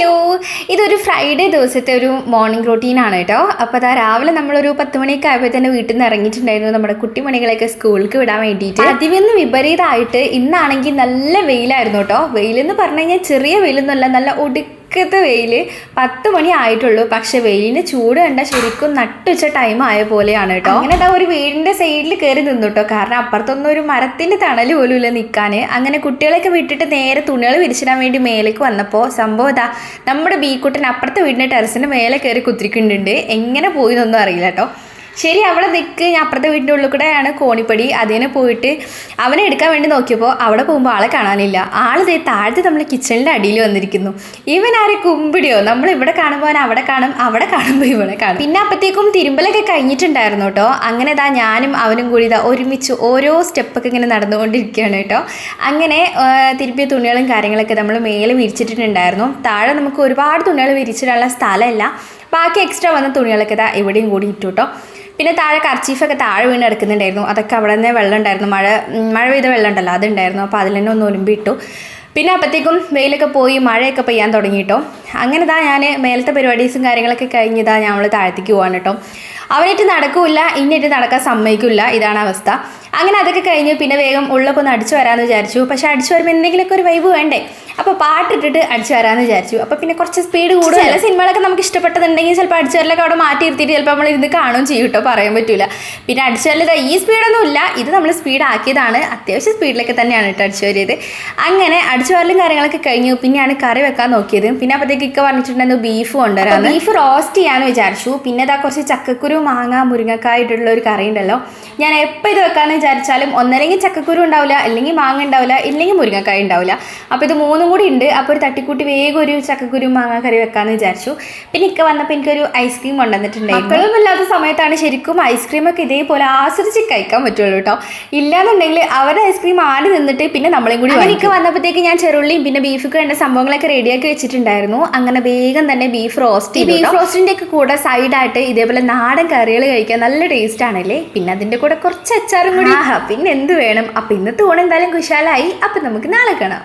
Hello, ഇതൊരു Friday ദിവസത്തെ ഒരു മോർണിംഗ് റൊട്ടീനാണ് കേട്ടോ. അപ്പോൾ അതാ രാവിലെ നമ്മളൊരു 10 മണിയൊക്കെ ആയപ്പോൾ തന്നെ വീട്ടിൽ നിന്ന് ഇറങ്ങിയിട്ടുണ്ടായിരുന്നു നമ്മുടെ കുട്ടിമണികളെയൊക്കെ സ്കൂളിലേക്ക് വിടാൻ വേണ്ടിയിട്ട്. അതിവെന്ന് വിപരീതമായിട്ട് ഇന്നാണെങ്കിൽ നല്ല വെയിലായിരുന്നു കേട്ടോ. വെയിലെന്ന് പറഞ്ഞു കഴിഞ്ഞാൽ ചെറിയ വെയിലൊന്നുമല്ല, നല്ല ഒടുക്കത്തെ വെയിൽ. 10 മണി ആയിട്ടുള്ളൂ, പക്ഷെ വെയിലിന് ചൂട് കണ്ട ശരിക്കും നട്ടുച്ച ടൈം ആയ പോലെയാണ് കേട്ടോ. അങ്ങനെ ഇതാ ഒരു വീടിൻ്റെ സൈഡിൽ കയറി നിന്നു കേട്ടോ, കാരണം അപ്പുറത്തൊന്നും ഒരു മരത്തിൻ്റെ തണൽ പോലും ഇല്ല നിൽക്കാൻ. അങ്ങനെ കുട്ടികളെയൊക്കെ വിട്ടിട്ട് നേരെ തുണികൾ വിരിച്ചിടാൻ വേണ്ടി മേലേക്ക് വന്നപ്പോൾ സംഭവം ഇതാ നമ്മുടെ ബീക്കുട്ടൻ അപ്പുറത്തെ വീടിൻ്റെ ടെറസിൻ്റെ മേലെ കയറി കുത്തിരിക്കുന്നുണ്ട്. എങ്ങനെ പോയി എന്നൊന്നും അറിയില്ല കേട്ടോ. ശരി, അവിടെ നിൽക്ക്, ഞാൻ അപ്പുറത്തെ വീടിൻ്റെ ഉള്ളിൽ കൂടെയാണ് കോണിപ്പടി. അതിനെ പോയിട്ട് അവനെ എടുക്കാൻ വേണ്ടി നോക്കിയപ്പോൾ അവിടെ പോകുമ്പോൾ ആളെ കാണാനില്ല. ആള് താഴത്തെ നമ്മൾ കിച്ചണിൻ്റെ അടിയിൽ വന്നിരിക്കുന്നു. ഇവൻ ആരെ കുമ്പിടിയോ? നമ്മൾ ഇവിടെ കാണുമ്പോൾ അവൻ അവിടെ കാണും, അവിടെ കാണുമ്പോൾ ഇവിടെ കാണും. പിന്നെ അപ്പോഴത്തേക്കും തിരുമ്പലൊക്കെ കഴിഞ്ഞിട്ടുണ്ടായിരുന്നു കേട്ടോ. അങ്ങനെ ഇതാ ഞാനും അവനും കൂടി ഇതാ ഒരുമിച്ച് ഓരോ സ്റ്റെപ്പൊക്കെ ഇങ്ങനെ നടന്നുകൊണ്ടിരിക്കുകയാണ് കേട്ടോ. അങ്ങനെ തിരുപ്പിയ തുണികളും കാര്യങ്ങളൊക്കെ നമ്മൾ മേലെ വിരിച്ചിട്ടുണ്ടായിരുന്നു. താഴെ നമുക്ക് ഒരുപാട് തുണികൾ വിരിച്ചിടാനുള്ള സ്ഥലമില്ല. ബാക്കി എക്സ്ട്രാ വന്ന തുണികളൊക്കെ ഇതാ എവിടെയും കൂടി ഇട്ടു കേട്ടോ. പിന്നെ താഴെ കർച്ചീഫൊക്കെ താഴെ വീണ് എടുക്കുന്നുണ്ടായിരുന്നു. അതൊക്കെ അവിടെ തന്നെ വെള്ളം ഉണ്ടായിരുന്നു, മഴ പെയ്ത വെള്ളം ഉണ്ടല്ലോ, അതുണ്ടായിരുന്നു. അപ്പോൾ അതിൽ തന്നെ ഒന്ന് ഒലുമ്പിട്ടു. പിന്നെ അപ്പോഴത്തേക്കും വെയിലൊക്കെ പോയി മഴയൊക്കെ പെയ്യാൻ തുടങ്ങിയിട്ടോ. അങ്ങനെ ഇതാ ഞാൻ മേലത്തെ പരിപാടീസും കാര്യങ്ങളൊക്കെ കഴിഞ്ഞിതാ നമ്മൾ താഴത്തേക്ക് പോകാൻ കേട്ടോ. അവനായിട്ട് നടക്കില്ല, ഇന്നിട്ട് നടക്കാൻ സമ്മതിക്കില്ല, ഇതാണ് അവസ്ഥ. അങ്ങനെ അതൊക്കെ കഴിഞ്ഞ് പിന്നെ വേഗം ഉള്ളപ്പോൾ ഒന്ന് അടിച്ചു വരാമെന്ന് വിചാരിച്ചു. പക്ഷേ അടിച്ചു വരുമ്പോൾ എന്തെങ്കിലുമൊക്കെ ഒരു വൈബ് വേണ്ടേ, അപ്പോൾ പാട്ടിട്ടിട്ട് അടിച്ചു വരാമെന്ന് വിചാരിച്ചു. അപ്പോൾ പിന്നെ കുറച്ച് സ്പീഡ് കൂടും. ചില സിനിമകളൊക്കെ നമുക്ക് ഇഷ്ടപ്പെട്ടതുണ്ടെങ്കിൽ ചിലപ്പോൾ അടിച്ചു വരലൊക്കെ അവിടെ മാറ്റി ഇരുത്തിയിട്ട് ചിലപ്പോൾ നമ്മൾ ഇരുന്ന് കാണുകയും ചെയ്യും കേട്ടോ, പറയാൻ പറ്റില്ല. പിന്നെ അടിച്ചു വരലത് ഈ സ്പീഡൊന്നും ഇല്ല, ഇത് നമ്മൾ സ്പീഡ് ആക്കിയതാണ്. അത്യാവശ്യം സ്പീഡിലൊക്കെ തന്നെയാണ് കേട്ടോ അടിച്ചു വരിയത്. അങ്ങനെ അടിച്ചു വരലും കാര്യങ്ങളൊക്കെ കഴിഞ്ഞു. പിന്നെയാണ് കറി വെക്കാൻ നോക്കിയത്. പിന്നെ അപ്പോഴത്തേക്ക് ഇക്ക പറഞ്ഞിട്ടുണ്ടായിരുന്നു ബീഫ് കൊണ്ടുവരാം, ബീഫ് റോസ്റ്റ് ചെയ്യാമെന്ന് വിചാരിച്ചു. പിന്നെ ഇതാ കുറച്ച് ചക്കക്കുരു, മാങ്ങ, മുരിങ്ങക്കായിട്ടുള്ള ഒരു കറി ഉണ്ടല്ലോ. ഞാൻ എപ്പോൾ ഇത് വെക്കാമെന്ന് വിചാരിച്ചാലും ഒന്നല്ലെങ്കിൽ ചക്കക്കുരു ഉണ്ടാവില്ല, അല്ലെങ്കിൽ മാങ്ങ ഉണ്ടാവില്ല, ഇല്ലെങ്കിൽ മുരിങ്ങക്കായ ഉണ്ടാവില്ല. അപ്പോൾ ഇത് മൂന്നും കൂടി ഉണ്ട്. അപ്പോൾ ഒരു തട്ടിക്കൂട്ടി വേഗം ഒരു ചക്കക്കുരു മാങ്ങ കറി വെക്കാമെന്ന് വിചാരിച്ചു. പിന്നെ ഇക്ക വന്നപ്പോൾ എനിക്കൊരു ഐസ്ക്രീം കൊണ്ടുവന്നിട്ടുണ്ടായിരുന്നു. മക്കളൊന്നും ഇല്ലാത്ത സമയത്താണ് ശരിക്കും ഐസ്ക്രീമൊക്കെ ഇതേപോലെ ആസ്വദിച്ച് കഴിക്കാൻ പറ്റുള്ളൂ കേട്ടോ. ഇല്ലാന്നുണ്ടെങ്കിൽ അവരുടെ ഐസ്ക്രീം ആടി നിന്നിട്ട് പിന്നെ നമ്മളെയും കൂടി. എനിക്ക് വന്നപ്പോഴത്തേക്ക് ഞാൻ ചെറുള്ളിയും പിന്നെ ബീഫൊക്കെ വേണ്ട സംഭവങ്ങളൊക്കെ റെഡിയാക്കി വെച്ചിട്ടുണ്ടായിരുന്നു. അങ്ങനെ വേഗം തന്നെ ബീഫ് റോസ്റ്റ്. ഈ ബീഫ് റോസ്റ്റിൻ്റെ ഒക്കെ കൂടെ സൈഡായിട്ട് ഇതേപോലെ നാടൻ കറികൾ കഴിക്കാൻ നല്ല ടേസ്റ്റ് ആണല്ലേ. പിന്നെ അതിൻ്റെ കൂടെ കുറച്ച് അച്ചാറും കൂടി, പിന്നെ എന്ത് വേണം. അപ്പം ഇന്നത്തെ ഊണ് എന്തായാലും കുശാലായി. അപ്പം നമുക്ക് നാളെ കാണാം.